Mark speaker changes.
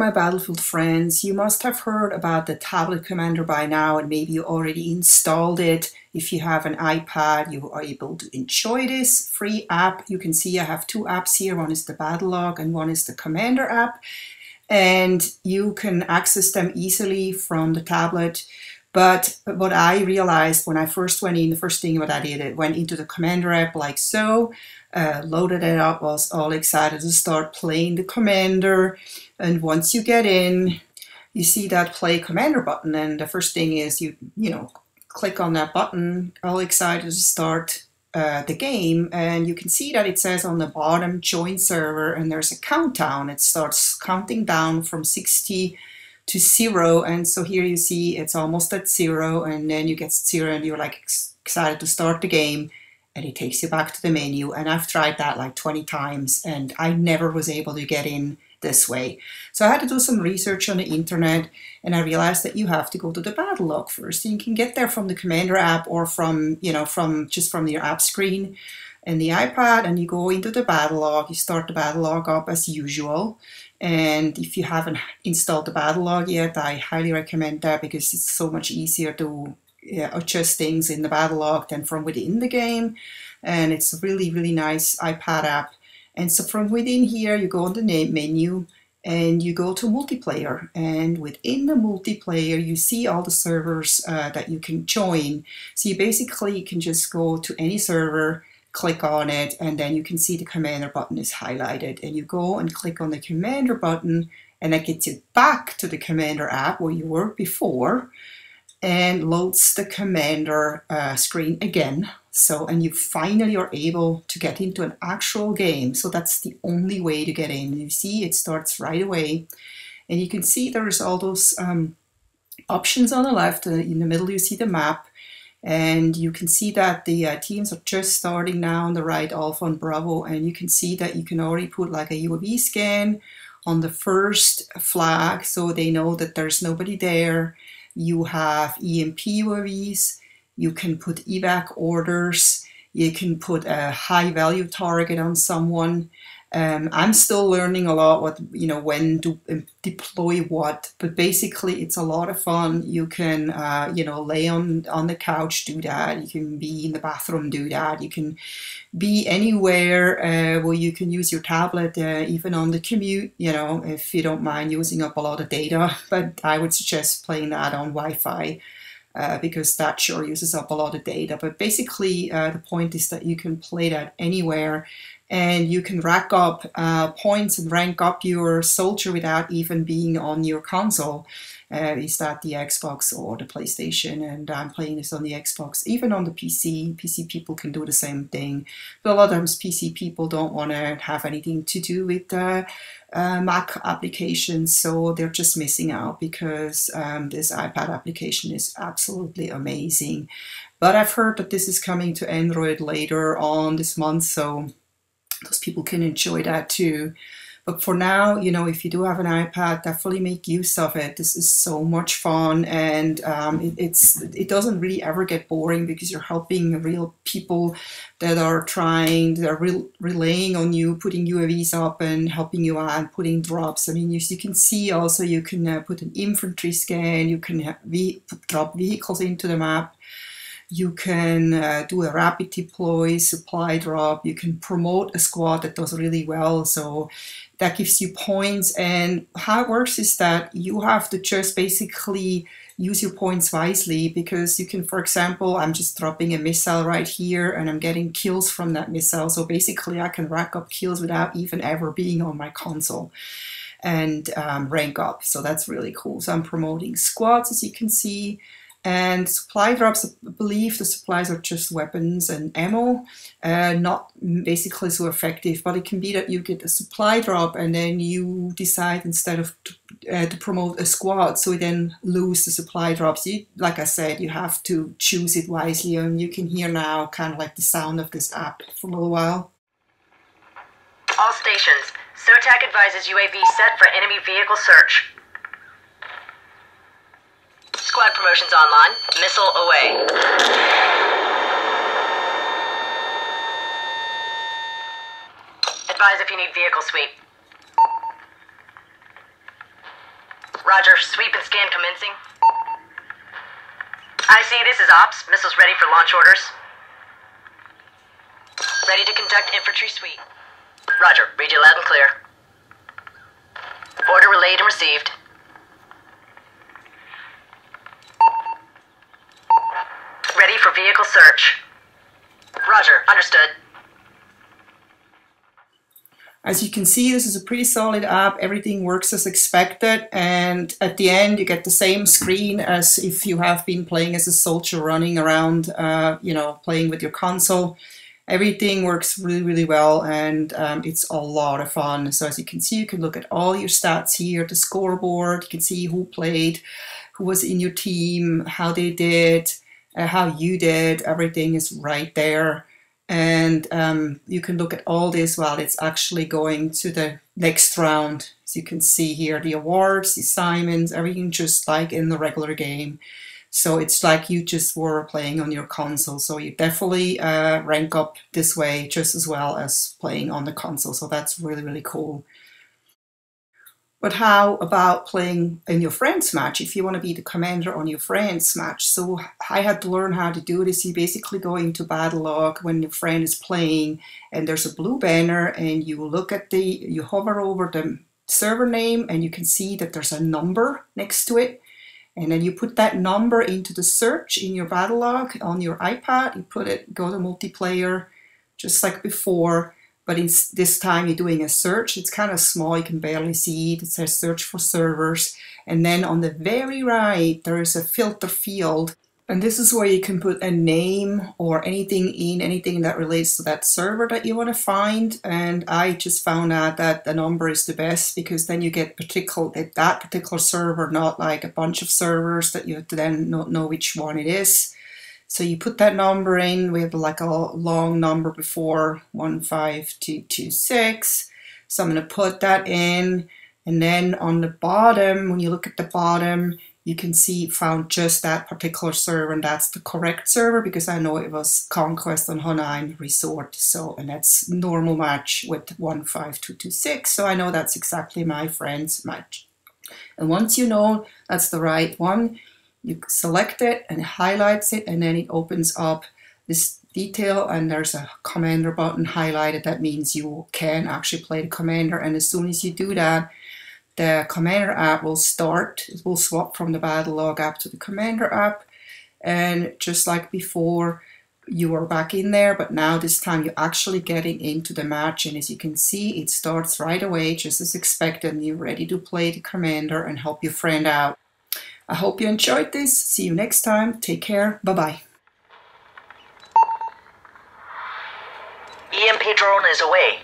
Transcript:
Speaker 1: my Battlefield friends. You must have heard about the Tablet Commander by now, and maybe you already installed it. If you have an iPad, you are able to enjoy this free app. You can see I have two apps here. One is the Battle Log and one is the Commander app. And you can access them easily from the tablet. But what I realized when I first went in, the first thing what I did, I went into the Commander app like so, loaded it up, was all excited to start playing the Commander. And once you get in, you see that Play Commander button, and the first thing is you click on that button, all excited to start the game, and you can see that it says on the bottom join server, and there's a countdown. It starts counting down from 60 to 0, and so here you see it's almost at 0, and then you get 0 and you're like excited to start the game, and it takes you back to the menu. And I've tried that like 20 times and I never was able to get in this way. So I had to do some research on the internet, and I realized that you have to go to the Battle Log first. And you can get there from the Commander app or from from your app screen and the iPad, and you go into the Battle Log. You start the Battle Log up as usual. And if you haven't installed the Battle Log yet, I highly recommend that, because it's so much easier to adjust things in the Battle Log than from within the game. And it's a really, really nice iPad app. And so from within here, you go on the menu and you go to multiplayer. And within the multiplayer, you see all the servers that you can join. So you basically can just go to any server, click on it, and then you can see the Commander button is highlighted, and you go and click on the Commander button, and that gets you back to the Commander app where you were before, and loads the Commander screen again. So, and you finally are able to get into an actual game. So that's the only way to get in. You see it starts right away, and you can see there's all those options on the left. In the middle you see the map. And you can see that the teams are just starting now on the right, Alpha and Bravo, and you can see that you can already put like a UAV scan on the first flag, so they know that there's nobody there. You have EMP UAVs, you can put evac orders, you can put a high value target on someone. I'm still learning a lot when to deploy what, but basically it's a lot of fun. You can lay on the couch, do that. You can be in the bathroom, do that. You can be anywhere where you can use your tablet, even on the commute, if you don't mind using up a lot of data. But I would suggest playing that on Wi-Fi, because that sure uses up a lot of data. But basically the point is that you can play that anywhere, and you can rack up points and rank up your soldier without even being on your console. Is that the Xbox or the PlayStation? And I'm playing this on the Xbox. Even on the PC, PC people can do the same thing. But a lot of times PC people don't want to have anything to do with Mac applications, so they're just missing out, because this iPad application is absolutely amazing. But I've heard that this is coming to Android later on this month, so those people can enjoy that too. But for now, if you do have an iPad, definitely make use of it. This is so much fun, and it doesn't really ever get boring, because you're helping real people that are relaying on you, putting UAVs up and helping you out, putting drops. I mean, you can see also you can put an infantry scan, you can drop vehicles into the map. You can do a rapid deploy, supply drop. You can promote a squad that does really well. So that gives you points. And how it works is that you have to just basically use your points wisely, because you can, for example, I'm just dropping a missile right here and I'm getting kills from that missile. So basically I can rack up kills without even ever being on my console and rank up. So that's really cool. So I'm promoting squads, as you can see. And supply drops, I believe the supplies are just weapons and ammo, not basically so effective, but it can be that you get a supply drop and then you decide instead of to promote a squad, so you then lose the supply drops. Like I said, you have to choose it wisely, and you can hear now kind of like the sound of this app for a little while.
Speaker 2: All stations, SOTAC advises UAV set for enemy vehicle search. Squad promotions online. Missile away. Advise if you need vehicle sweep. Roger, sweep and scan commencing. I see, this is Ops. Missiles ready for launch orders. Ready to conduct infantry sweep. Roger, read you loud and clear. Order relayed and received. Ready for vehicle search. Roger, understood.
Speaker 1: As you can see, this is a pretty solid app. Everything works as expected, and at the end you get the same screen as if you have been playing as a soldier running around, you know, playing with your console. Everything works really, really well, and it's a lot of fun. So as you can see, you can look at all your stats here, the scoreboard. You can see who played, who was in your team, how they did, how you did. Everything is right there. And you can look at all this while it's actually going to the next round. As you can see here, the awards, the assignments, everything just like in the regular game. So it's like you just were playing on your console. So you definitely rank up this way just as well as playing on the console. So that's really, really cool. But how about playing in your friend's match if you want to be the commander on your friend's match? So I had to learn how to do this. You basically go into battle log when your friend is playing and there's a blue banner, and you look at you hover over the server name and you can see that there's a number next to it. And then you put that number into the search in your battle log on your iPad. You put it, go to multiplayer, just like before. But this time you're doing a search. It's kind of small, you can barely see it. It says search for servers. And then on the very right, there is a filter field. And this is where you can put a name or anything that relates to that server that you want to find. And I just found out that the number is the best, because then you get that particular server, not like a bunch of servers that you have to then not know which one it is. So you put that number in. We have like a long number before, 15226. So I'm going to put that in. And then on the bottom, when you look at the bottom, you can see it found just that particular server, and that's the correct server because I know it was Conquest on Hunain Resort. So, and that's normal match with 15226. So I know that's exactly my friend's match. And once you know that's the right one, you select it and it highlights it, and then it opens up this detail, and there's a commander button highlighted. That means you can actually play the commander, and as soon as you do that, the commander app will start. It will swap from the battle log app to the commander app, and just like before, you are back in there, but now this time you're actually getting into the match, and as you can see, it starts right away just as expected, and you're ready to play the commander and help your friend out. I hope you enjoyed this. See you next time. Take care. Bye-bye.
Speaker 2: EMP drone is away.